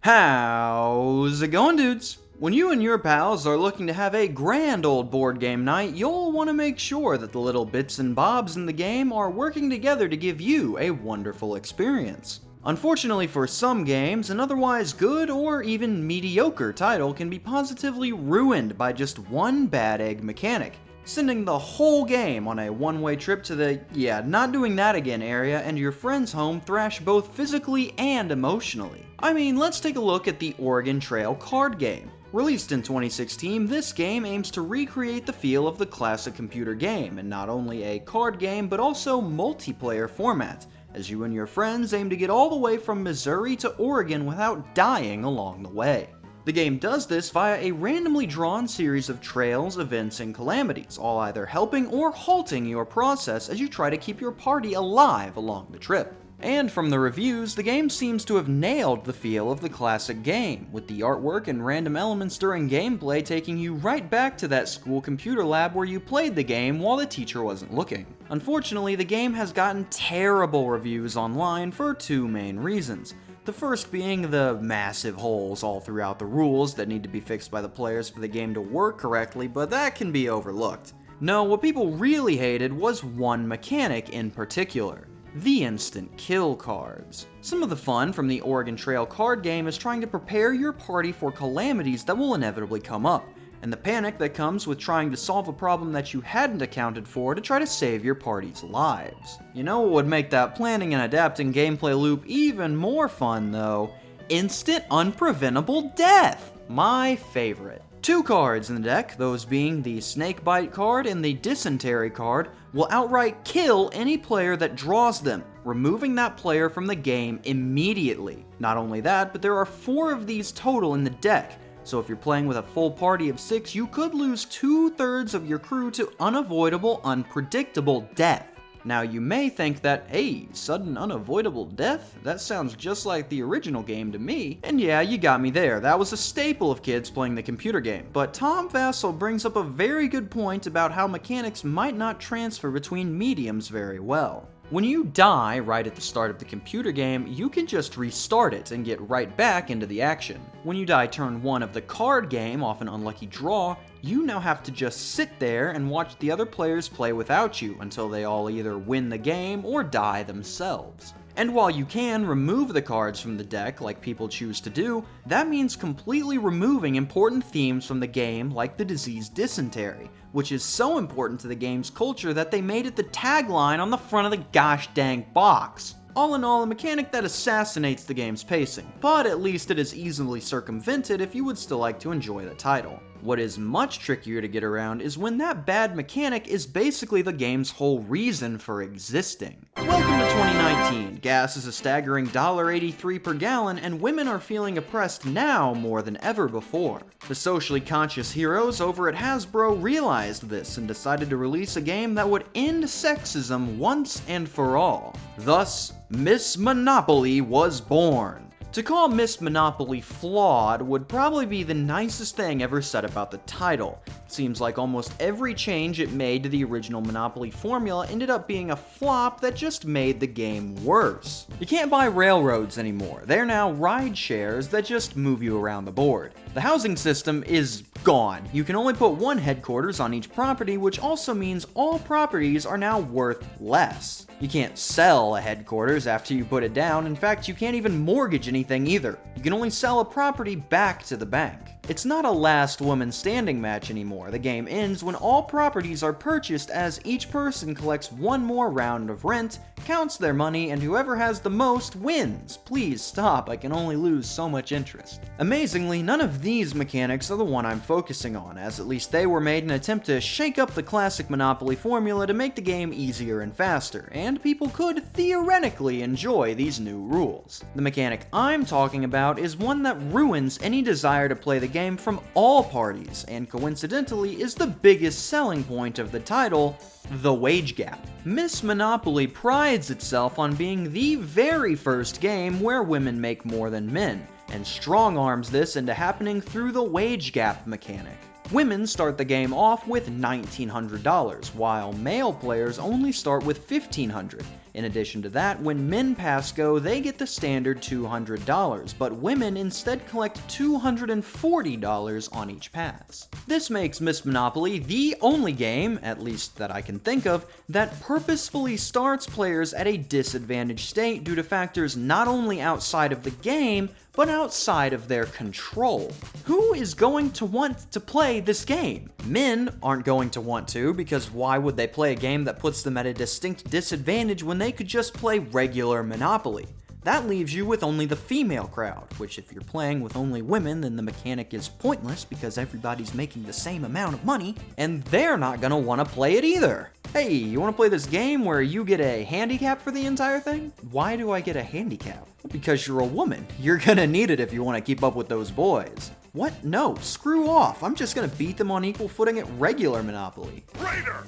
How's it going, dudes? When you and your pals are looking to have a grand old board game night, you'll want to make sure that the little bits and bobs in the game are working together to give you a wonderful experience. Unfortunately for some games, an otherwise good or even mediocre title can be positively ruined by just one bad egg mechanic, sending the whole game on a one-way trip to the not doing that again area and your friend's home thrashed both physically and emotionally. I mean, let's take a look at the Oregon Trail card game. Released in 2016, this game aims to recreate the feel of the classic computer game in not only a card game but also multiplayer format, as you and your friends aim to get all the way from Missouri to Oregon without dying along the way. The game does this via a randomly drawn series of trails, events, and calamities, all either helping or halting your process as you try to keep your party alive along the trip. And from the reviews, the game seems to have nailed the feel of the classic game, with the artwork and random elements during gameplay taking you right back to that school computer lab where you played the game while the teacher wasn't looking. Unfortunately, the game has gotten terrible reviews online for two main reasons. The first being the massive holes all throughout the rules that need to be fixed by the players for the game to work correctly, but that can be overlooked. No, what people really hated was one mechanic in particular: the instant kill cards. Some of the fun from the Oregon Trail card game is trying to prepare your party for calamities that will inevitably come up, and the panic that comes with trying to solve a problem that you hadn't accounted for to try to save your party's lives. You know what would make that planning and adapting gameplay loop even more fun though? Instant unpreventable death! My favorite. Two cards in the deck, those being the Snakebite card and the Dysentery card, will outright kill any player that draws them, removing that player from the game immediately. Not only that, but there are 4 of these total in the deck, so if you're playing with a full party of 6, you could lose 2/3 of your crew to unavoidable, unpredictable death. Now you may think that, hey, sudden unavoidable death? That sounds just like the original game to me. And yeah, you got me there, that was a staple of kids playing the computer game. But Tom Vasel brings up a very good point about how mechanics might not transfer between mediums very well. When you die right at the start of the computer game, you can just restart it and get right back into the action. When you die turn 1 of the card game off an unlucky draw, you now have to just sit there and watch the other players play without you until they all either win the game or die themselves. And while you can remove the cards from the deck like people choose to do, that means completely removing important themes from the game like the disease dysentery, which is so important to the game's culture that they made it the tagline on the front of the gosh dang box. All in all, a mechanic that assassinates the game's pacing, but at least it is easily circumvented if you would still like to enjoy the title. What is much trickier to get around is when that bad mechanic is basically the game's whole reason for existing. Welcome to 2019. Gas is a staggering $1.83 per gallon, and women are feeling oppressed now more than ever before. The socially conscious heroes over at Hasbro realized this and decided to release a game that would end sexism once and for all. Thus, Miss Monopoly was born. To call Miss Monopoly flawed would probably be the nicest thing ever said about the title. It seems like almost every change it made to the original Monopoly formula ended up being a flop that just made the game worse. You can't buy railroads anymore. They're now ride shares that just move you around the board. The housing system is gone. You can only put 1 headquarters on each property, which also means all properties are now worth less. You can't sell a headquarters after you put it down. In fact, you can't even mortgage anything either. You can only sell a property back to the bank. It's not a last woman standing match anymore. The game ends when all properties are purchased, as each person collects 1 more round of rent, counts their money, and whoever has the most wins. Please stop, I can only lose so much interest. Amazingly, none of these mechanics are the one I'm focusing on, as at least they were made in an attempt to shake up the classic Monopoly formula to make the game easier and faster, and people could theoretically enjoy these new rules. The mechanic I'm talking about is one that ruins any desire to play the game from all parties, and coincidentally is the biggest selling point of the title: the wage gap. Miss Monopoly prides itself on being the very first game where women make more than men, and strong arms this into happening through the wage gap mechanic. Women start the game off with $1,900, while male players only start with $1,500. In addition to that, when men pass go, they get the standard $200, but women instead collect $240 on each pass. This makes Miss Monopoly the only game, at least that I can think of, that purposefully starts players at a disadvantaged state due to factors not only outside of the game, but outside of their control. Who is going to want to play this game? Men aren't going to want to, because why would they play a game that puts them at a distinct disadvantage when they could just play regular Monopoly? That leaves you with only the female crowd, which if you're playing with only women, then the mechanic is pointless because everybody's making the same amount of money, and they're not gonna want to play it either. Hey, you want to play this game where you get a handicap for the entire thing? Why do I get a handicap? Because you're a woman. You're gonna need it if you want to keep up with those boys. What? No, screw off. I'm just gonna beat them on equal footing at regular Monopoly. Raider!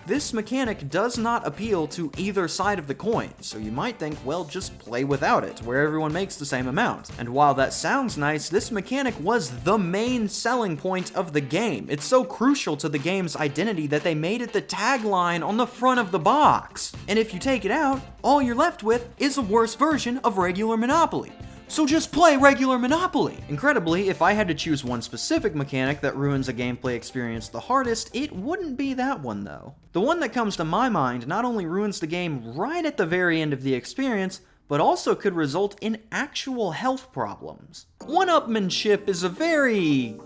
This mechanic does not appeal to either side of the coin, so you might think, well, just play without it, where everyone makes the same amount. And while that sounds nice, this mechanic was the main selling point of the game. It's so crucial to the game's identity that they made it the tagline on the front of the box. And if you take it out, all you're left with is a worse version of regular Monopoly. So just play regular Monopoly! Incredibly, if I had to choose one specific mechanic that ruins a gameplay experience the hardest, it wouldn't be that one though. The one that comes to my mind not only ruins the game right at the very end of the experience, but also could result in actual health problems. Oneupmanship is a very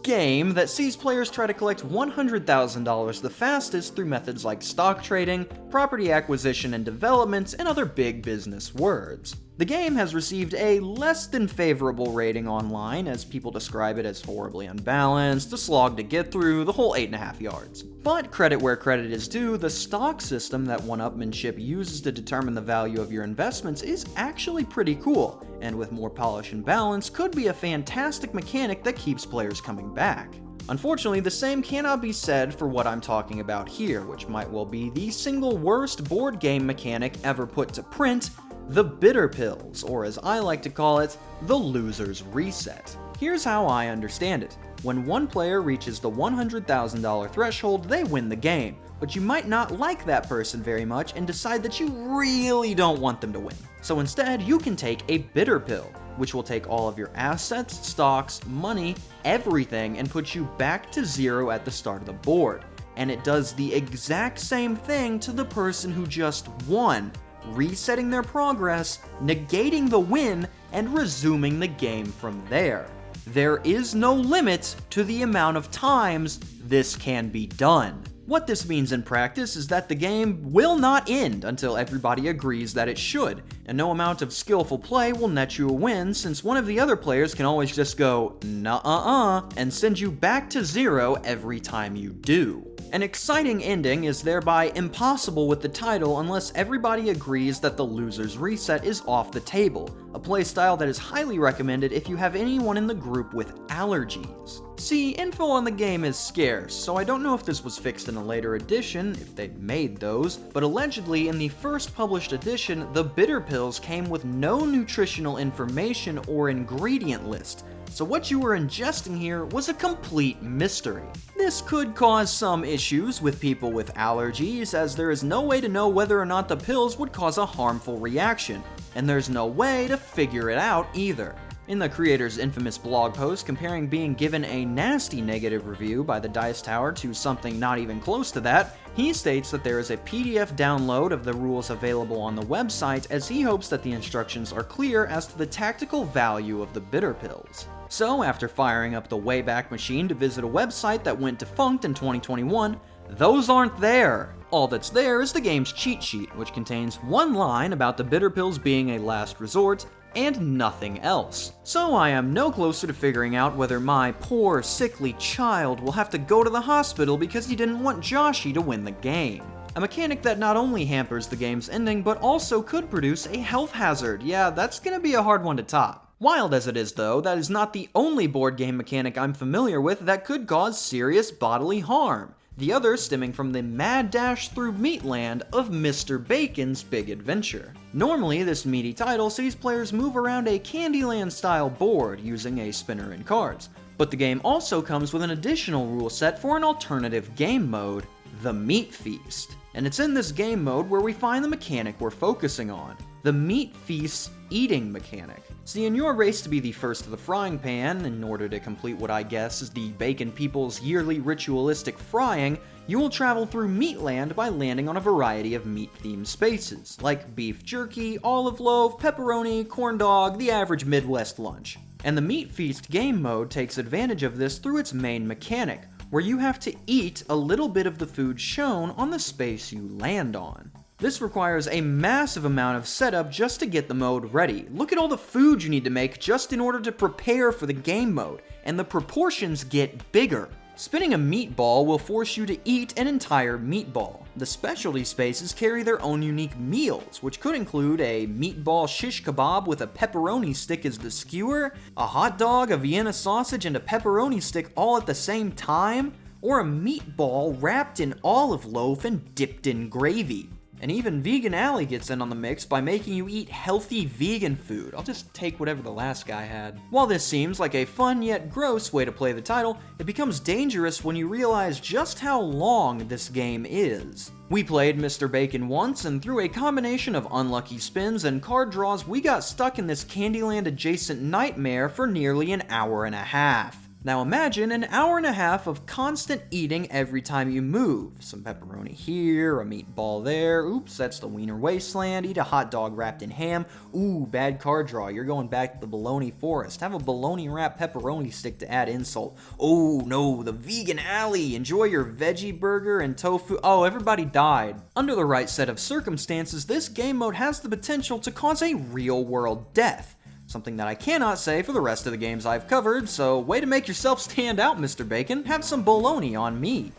game that sees players try to collect $100,000 the fastest through methods like stock trading, property acquisition and development, and other big business words. The game has received a less than favorable rating online, as people describe it as horribly unbalanced, a slog to get through, the whole 8.5 yards. But credit where credit is due, the stock system that Oneupmanship uses to determine the value of your investments is actually pretty cool, and with more polish and balance, could be a fantastic mechanic that keeps players coming back. Unfortunately, the same cannot be said for what I'm talking about here, which might well be the single worst board game mechanic ever put to print, the bitter pills, or as I like to call it, the loser's reset. Here's how I understand it. When one player reaches the $100,000 threshold, they win the game, but you might not like that person very much and decide that you really don't want them to win. So instead, you can take a bitter pill, which will take all of your assets, stocks, money, everything, and put you back to zero at the start of the board. And it does the exact same thing to the person who just won, resetting their progress, negating the win, and resuming the game from there. There is no limit to the amount of times this can be done. What this means in practice is that the game will not end until everybody agrees that it should, and no amount of skillful play will net you a win, since one of the other players can always just go "nuh-uh-uh" and send you back to zero every time you do. An exciting ending is thereby impossible with the title unless everybody agrees that the loser's reset is off the table, a playstyle that is highly recommended if you have anyone in the group with allergies. See, info on the game is scarce, so I don't know if this was fixed in a later edition, if they made those, but allegedly in the first published edition, the bitter pills came with no nutritional information or ingredient list, so what you were ingesting here was a complete mystery. This could cause some issues with people with allergies, as there is no way to know whether or not the pills would cause a harmful reaction, and there's no way to figure it out either. In the creator's infamous blog post comparing being given a nasty negative review by the Dice Tower to something not even close to that, he states that there is a PDF download of the rules available on the website, as he hopes that the instructions are clear as to the tactical value of the bitter pills. So, after firing up the Wayback Machine to visit a website that went defunct in 2021, those aren't there. All that's there is the game's cheat sheet, which contains one line about the bitter pills being a last resort, and nothing else. So I am no closer to figuring out whether my poor, sickly child will have to go to the hospital because he didn't want Joshy to win the game. A mechanic that not only hampers the game's ending, but also could produce a health hazard. Yeah, that's gonna be a hard one to top. Wild as it is though, that is not the only board game mechanic I'm familiar with that could cause serious bodily harm. The other stemming from the mad dash through Meatland of Mr. Bacon's Big Adventure. Normally, this meaty title sees players move around a Candyland-style board using a spinner and cards, But the game also comes with an additional rule set for an alternative game mode, the Meat Feast. And it's in this game mode where we find the mechanic we're focusing on, the Meat Feast's eating mechanic. See, in your race to be the first to the frying pan, in order to complete what I guess is the bacon people's yearly ritualistic frying, you will travel through Meatland by landing on a variety of meat-themed spaces, like beef jerky, olive loaf, pepperoni, corn dog, the average Midwest lunch. And the Meat Feast game mode takes advantage of this through its main mechanic, where you have to eat a little bit of the food shown on the space you land on. This requires a massive amount of setup just to get the mode ready. Look at all the food you need to make just in order to prepare for the game mode, and the proportions get bigger. Spinning a meatball will force you to eat an entire meatball. The specialty spaces carry their own unique meals, which could include a meatball shish kebab with a pepperoni stick as the skewer, a hot dog, a Vienna sausage, and a pepperoni stick all at the same time, or a meatball wrapped in olive loaf and dipped in gravy. And even Vegan Alley gets in on the mix by making you eat healthy vegan food. I'll just take whatever the last guy had. While this seems like a fun yet gross way to play the title, it becomes dangerous when you realize just how long this game is. We played Mr. Bacon once, and through a combination of unlucky spins and card draws, we got stuck in this Candyland adjacent nightmare for nearly an hour and a half. Now imagine an hour and a half of constant eating every time you move. Some pepperoni here, a meatball there, oops, that's the Wiener Wasteland, eat a hot dog wrapped in ham, ooh, bad card draw, you're going back to the bologna forest, have a bologna wrapped pepperoni stick to add insult, oh no, the Vegan Alley, enjoy your veggie burger and tofu, oh, everybody died. Under the right set of circumstances, this game mode has the potential to cause a real-world death. Something that I cannot say for the rest of the games I've covered, so way to make yourself stand out, Mr. Bacon. Have some bologna on me.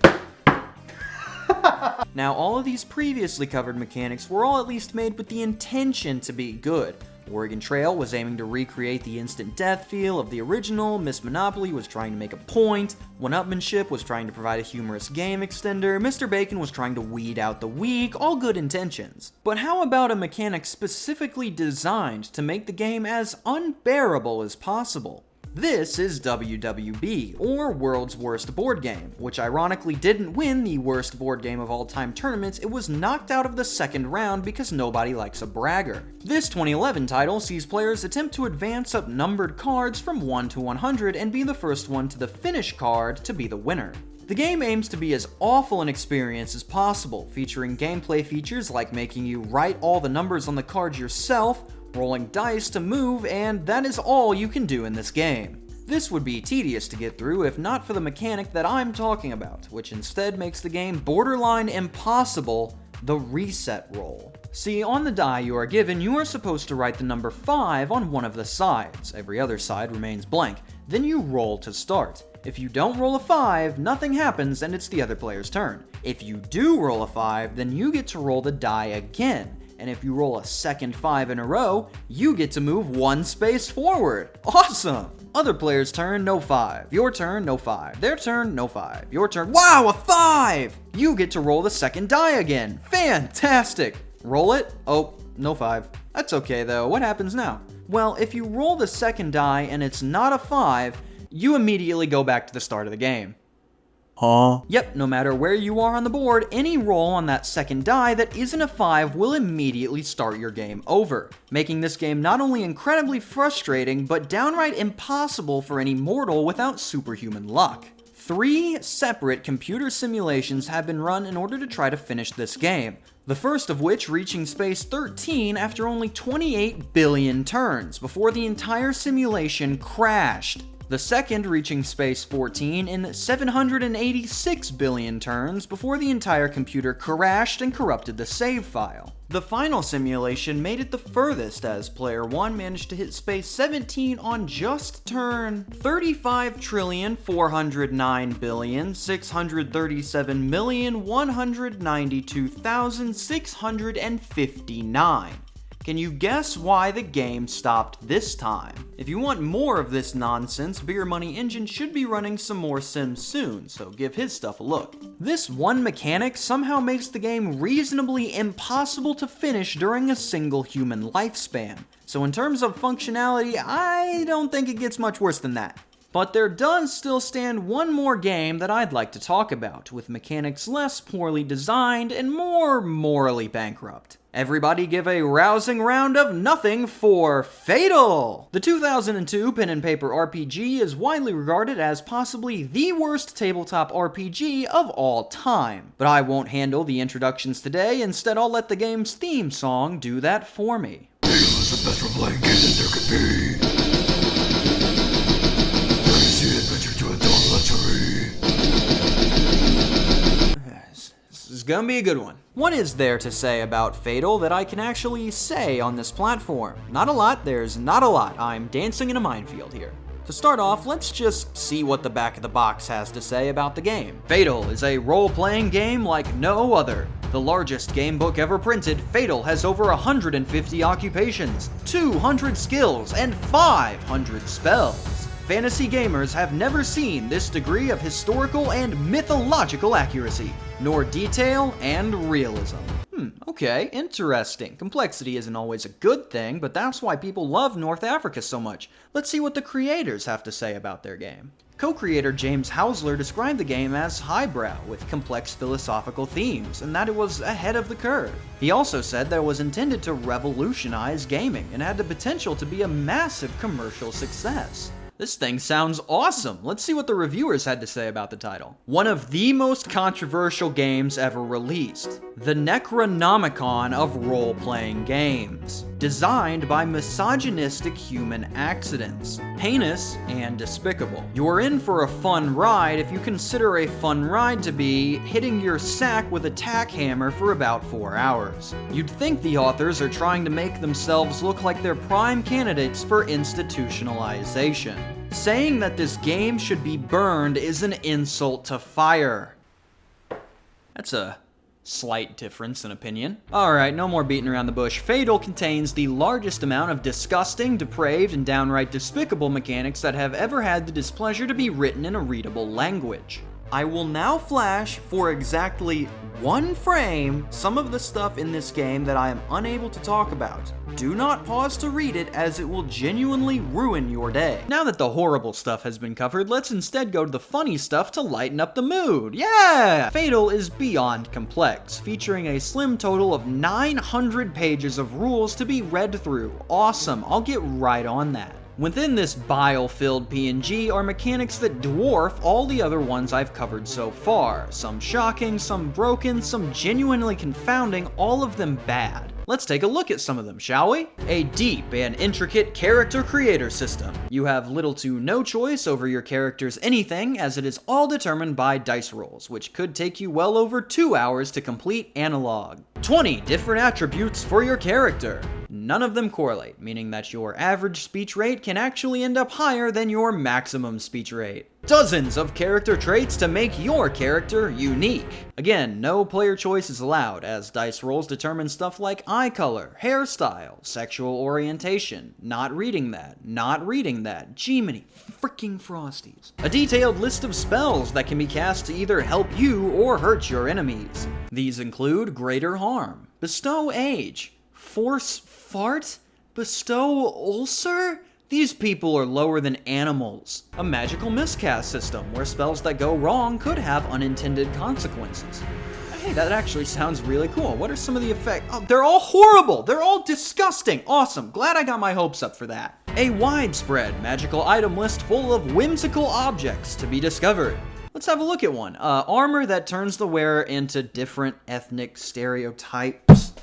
Now, all of these previously covered mechanics were all at least made with the intention to be good. Oregon Trail was aiming to recreate the instant death feel of the original, Miss Monopoly was trying to make a point, Oneupmanship was trying to provide a humorous game extender, Mr. Bacon was trying to weed out the weak, all good intentions. But how about a mechanic specifically designed to make the game as unbearable as possible? This is W.W.B, or World's Worst Board Game, which ironically didn't win the Worst Board Game of All Time tournaments. It was knocked out of the second round because nobody likes a bragger. This 2011 title sees players attempt to advance up numbered cards from 1 to 100 and be the first one to the finish card to be the winner. The game aims to be as awful an experience as possible, featuring gameplay features like making you write all the numbers on the card yourself, rolling dice to move, and that is all you can do in this game. This would be tedious to get through if not for the mechanic that I'm talking about, which instead makes the game borderline impossible, the reset roll. See, on the die you are given, you are supposed to write the number 5 on one of the sides. Every other side remains blank. Then you roll to start. If you don't roll a 5, nothing happens and it's the other player's turn. If you do roll a 5, then you get to roll the die again. And if you roll a second 5 in a row, you get to move one space forward. Awesome! Other player's turn, no 5. Your turn, no 5. Their turn, no 5. Your turn, wow, a 5! You get to roll the second die again. Fantastic! Roll it. Oh, no 5. That's okay though, what happens now? Well, if you roll the second die and it's not a 5, you immediately go back to the start of the game. Huh? Yep, no matter where you are on the board, any roll on that second die that isn't a 5 will immediately start your game over, making this game not only incredibly frustrating, but downright impossible for any mortal without superhuman luck. 3 separate computer simulations have been run in order to try to finish this game, the first of which reaching space 13 after only 28 billion turns, before the entire simulation crashed. The second reaching space 14 in 786 billion turns before the entire computer crashed and corrupted the save file. The final simulation made it the furthest as player 1 managed to hit space 17 on just turn 35,409,637,192,659. Can you guess why the game stopped this time? If you want more of this nonsense, Beer Money Engine should be running some more Sims soon, so give his stuff a look. This one mechanic somehow makes the game reasonably impossible to finish during a single human lifespan. So in terms of functionality, I don't think it gets much worse than that. But there does still stand one more game that I'd like to talk about, with mechanics less poorly designed and more morally bankrupt. Everybody give a rousing round of nothing for Fatal! The 2002 pen and paper RPG is widely regarded as possibly the worst tabletop RPG of all time. But I won't handle the introductions today, instead I'll let the game's theme song do that for me. Fatal is the best role-playing game that there could be. There is the adventure to adult luxury. This is gonna be a good one. What is there to say about Fatal that I can actually say on this platform? Not a lot, there's not a lot. I'm dancing in a minefield here. To start off, let's just see what the back of the box has to say about the game. Fatal is a role-playing game like no other. The largest game book ever printed, Fatal has over 150 occupations, 200 skills, and 500 spells. Fantasy gamers have never seen this degree of historical and mythological accuracy, nor detail and realism. Okay, interesting. Complexity isn't always a good thing, but that's why people love North Africa so much. Let's see what the creators have to say about their game. Co-creator James Houseler described the game as highbrow, with complex philosophical themes, and that it was ahead of the curve. He also said that it was intended to revolutionize gaming, and had the potential to be a massive commercial success. This thing sounds awesome. Let's see what the reviewers had to say about the title. One of the most controversial games ever released. The Necronomicon of role-playing games. Designed by misogynistic human accidents. Heinous and despicable. You're in for a fun ride if you consider a fun ride to be hitting your sack with a tack hammer for about 4 hours. You'd think the authors are trying to make themselves look like they're prime candidates for institutionalization. Saying that this game should be burned is an insult to fire. That's a slight difference in opinion. Alright, no more beating around the bush. Fatal contains the largest amount of disgusting, depraved, and downright despicable mechanics that have ever had the displeasure to be written in a readable language. I will now flash for exactly 1 frame some of the stuff in this game that I am unable to talk about. Do not pause to read it, as it will genuinely ruin your day. Now that the horrible stuff has been covered, let's instead go to the funny stuff to lighten up the mood. Yeah! Fatal is beyond complex, featuring a slim total of 900 pages of rules to be read through. Awesome, I'll get right on that. Within this bile-filled PNG are mechanics that dwarf all the other ones I've covered so far. Some shocking, some broken, some genuinely confounding, all of them bad. Let's take a look at some of them, shall we? A deep and intricate character creator system. You have little to no choice over your character's anything, as it is all determined by dice rolls, which could take you well over 2 hours to complete analog. 20 different attributes for your character. None of them correlate, meaning that your average speech rate can actually end up higher than your maximum speech rate. Dozens of character traits to make your character unique. Again, no player choice is allowed, as dice rolls determine stuff like eye color, hairstyle, sexual orientation, not reading that, Jiminy freaking Frosties. A detailed list of spells that can be cast to either help you or hurt your enemies. These include Greater Harm, Bestow Age, Force Fart, Bestow Ulcer? These people are lower than animals. A magical miscast system, where spells that go wrong could have unintended consequences. Hey, that actually sounds really cool. What are some of the effects? Oh, they're all horrible! They're all disgusting! Awesome, glad I got my hopes up for that. A widespread magical item list full of whimsical objects to be discovered. Let's have a look at one. Armor that turns the wearer into different ethnic stereotypes.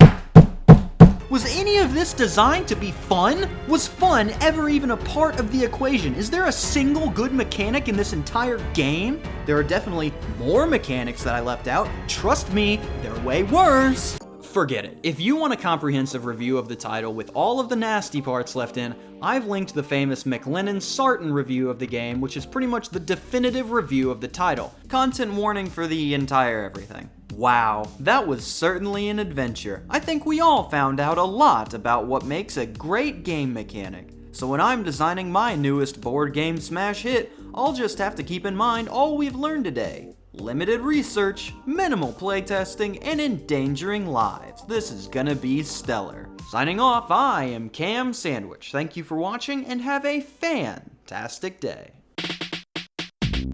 Was any of this designed to be fun? Was fun ever even a part of the equation? Is there a single good mechanic in this entire game? There are definitely more mechanics that I left out. Trust me, they're way worse. Forget it. If you want a comprehensive review of the title with all of the nasty parts left in, I've linked the famous McLennan Sarton review of the game, which is pretty much the definitive review of the title. Content warning for the entire everything. Wow, that was certainly an adventure. I think we all found out a lot about what makes a great game mechanic. So when I'm designing my newest board game smash hit, I'll just have to keep in mind all we've learned today. Limited research, minimal playtesting, and endangering lives. This is gonna be stellar. Signing off, I am Cam Sandwich. Thank you for watching and have a fantastic day.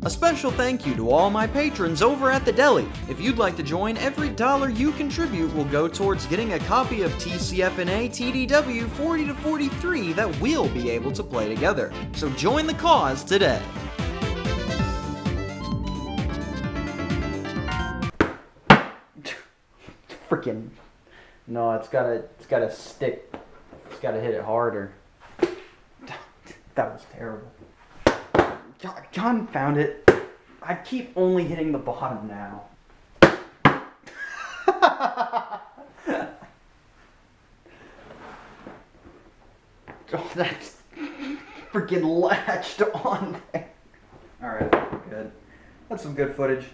A special thank you to all my patrons over at the deli. If you'd like to join, every dollar you contribute will go towards getting a copy of TCFNA TDW 40 to 43 that we'll be able to play together. So join the cause today. Freaking no, it's gotta stick. It's gotta hit it harder. That was terrible. John found it. I keep only hitting the bottom now. Oh, that's freaking latched on there. Alright, good. That's some good footage.